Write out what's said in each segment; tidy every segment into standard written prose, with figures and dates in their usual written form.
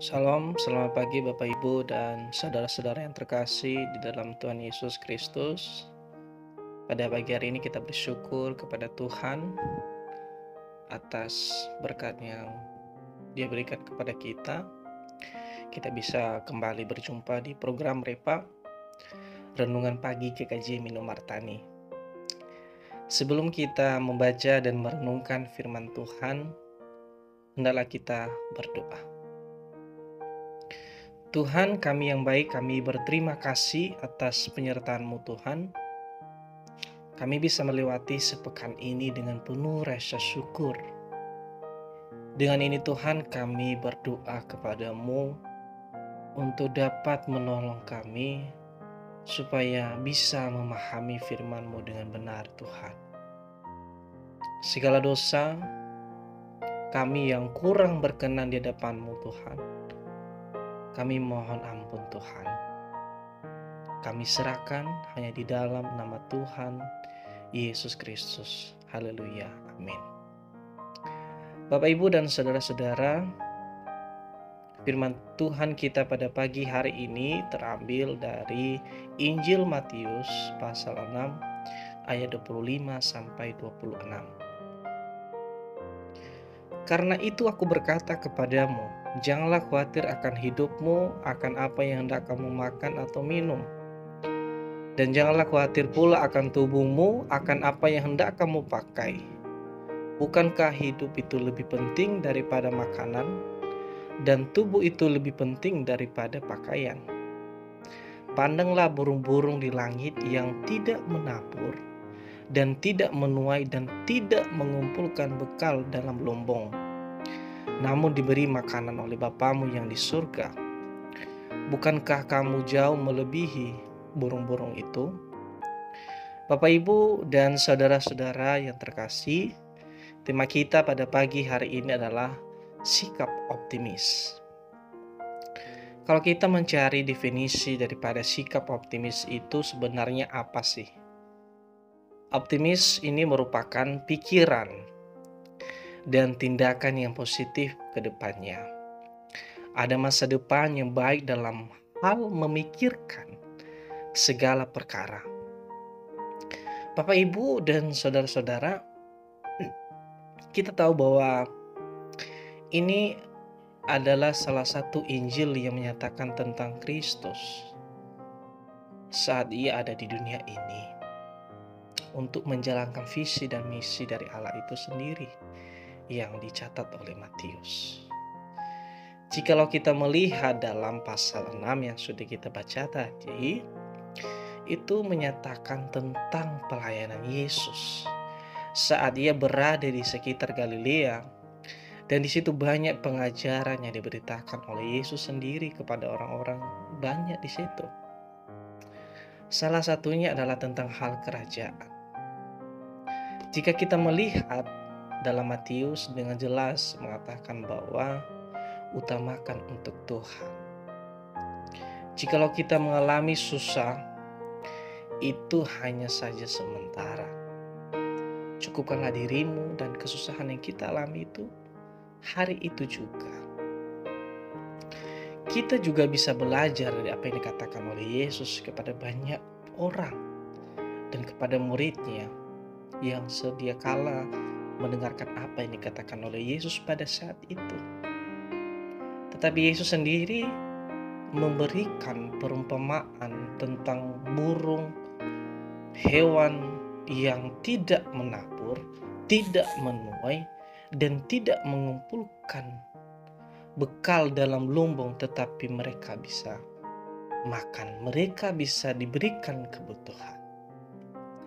Salam, selamat pagi Bapak Ibu dan saudara-saudara yang terkasih di dalam Tuhan Yesus Kristus. Pada pagi hari ini kita bersyukur kepada Tuhan atas berkat yang Dia berikan kepada kita. Kita bisa kembali berjumpa di program Repa, Renungan Pagi GKJ Mino Martani. Sebelum kita membaca dan merenungkan firman Tuhan, hendaklah kita berdoa. Tuhan kami yang baik, kami berterima kasih atas penyertaan-Mu Tuhan. Kami bisa melewati sepekan ini dengan penuh rasa syukur. Dengan ini Tuhan kami berdoa kepada-Mu untuk dapat menolong kami supaya bisa memahami firman-Mu dengan benar Tuhan. Segala dosa kami yang kurang berkenan di hadapan-Mu Tuhan, kami mohon ampun Tuhan. Kami serahkan hanya di dalam nama Tuhan Yesus Kristus. Haleluya. Amin. Bapak, Ibu, dan saudara-saudara, firman Tuhan kita pada pagi hari ini terambil dari Injil Matius pasal 6 ayat 25 sampai 26. Karena itu aku berkata kepadamu, janganlah khawatir akan hidupmu, akan apa yang hendak kamu makan atau minum. Dan janganlah khawatir pula akan tubuhmu, akan apa yang hendak kamu pakai. Bukankah hidup itu lebih penting daripada makanan, dan tubuh itu lebih penting daripada pakaian? Pandanglah burung-burung di langit yang tidak menabur, dan tidak menuai, dan tidak mengumpulkan bekal dalam lombong, namun diberi makanan oleh Bapamu yang di surga. Bukankah kamu jauh melebihi burung-burung itu? Bapak, Ibu, dan saudara-saudara yang terkasih, tema kita pada pagi hari ini adalah sikap optimis. Kalau kita mencari definisi daripada sikap optimis itu sebenarnya apa sih? Optimis ini merupakan pikiran dan tindakan yang positif ke depannya. Ada masa depan yang baik dalam hal memikirkan segala perkara. Bapak, Ibu, dan saudara-saudara, kita tahu bahwa ini adalah salah satu Injil yang menyatakan tentang Kristus saat Ia ada di dunia ini untuk menjalankan visi dan misi dari Allah itu sendiri yang dicatat oleh Matius. Jikalau kita melihat dalam pasal 6 yang sudah kita baca tadi, itu menyatakan tentang pelayanan Yesus saat Ia berada di sekitar Galilea, dan di situ banyak pengajaran yang diberitakan oleh Yesus sendiri kepada orang-orang banyak di situ. Salah satunya adalah tentang hal kerajaan. Jika kita melihat dalam Matius dengan jelas mengatakan bahwa utamakan untuk Tuhan. Jikalau kita mengalami susah, itu hanya saja sementara. Cukupkanlah dirimu, dan kesusahan yang kita alami itu hari itu juga. Kita juga bisa belajar dari apa yang dikatakan oleh Yesus kepada banyak orang dan kepada muridnya yang sedia kala mendengarkan apa yang dikatakan oleh Yesus pada saat itu. Tetapi Yesus sendiri memberikan perumpamaan tentang burung, hewan yang tidak menabur, tidak menuai, dan tidak mengumpulkan bekal dalam lumbung, tetapi mereka bisa makan, mereka bisa diberikan kebutuhan.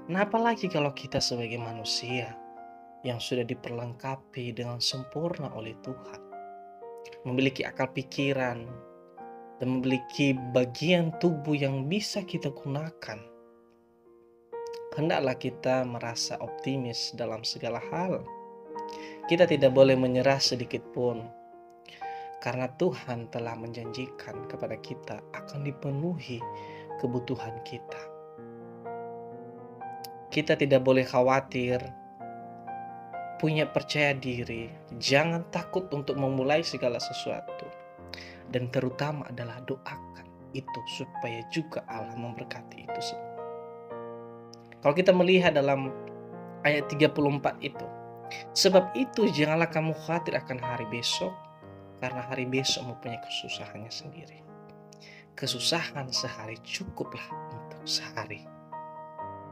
Nah, apalagi kalau kita sebagai manusia yang sudah diperlengkapi dengan sempurna oleh Tuhan, memiliki akal pikiran, dan memiliki bagian tubuh yang bisa kita gunakan, hendaklah kita merasa optimis dalam segala hal. Kita tidak boleh menyerah sedikit pun, karena Tuhan telah menjanjikan kepada kita akan dipenuhi kebutuhan kita. Kita tidak boleh khawatir, punya percaya diri, jangan takut untuk memulai segala sesuatu. Dan terutama adalah doakan itu supaya juga Allah memberkati itu semua. Kalau kita melihat dalam ayat 34 itu, sebab itu janganlah kamu khawatir akan hari besok, karena hari besok mempunyai kesusahannya sendiri. Kesusahan sehari cukuplah untuk sehari.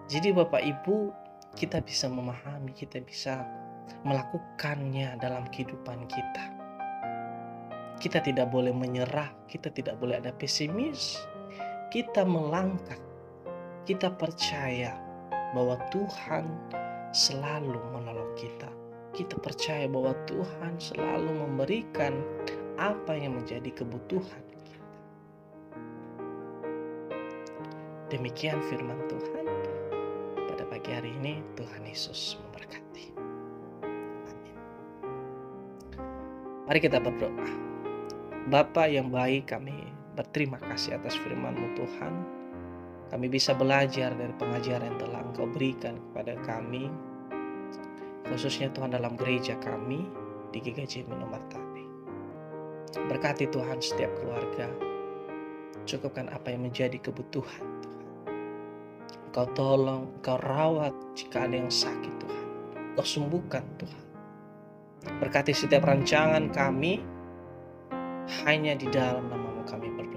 Jadi Bapak Ibu, kita bisa memahami, kita bisa melakukannya dalam kehidupan kita. Kita tidak boleh menyerah, kita tidak boleh ada pesimis. Kita melangkah, kita percaya bahwa Tuhan selalu menolong kita. Kita percaya bahwa Tuhan selalu memberikan apa yang menjadi kebutuhan kita. Demikian firman Tuhan pada pagi hari ini. Tuhan Yesus memberkati. Amin. Mari kita berdoa. Bapa yang baik, kami berterima kasih atas firman-Mu Tuhan. Kami bisa belajar dari pengajaran yang telah Engkau berikan kepada kami, khususnya Tuhan dalam gereja kami di GKJ Minomartani. Berkati Tuhan setiap keluarga, cukupkan apa yang menjadi kebutuhan Tuhan. Engkau tolong, Engkau rawat jika ada yang sakit Tuhan. Engkau sembuhkan Tuhan. Berkati setiap rancangan kami, hanya di dalam nama-Mu kami berdoa.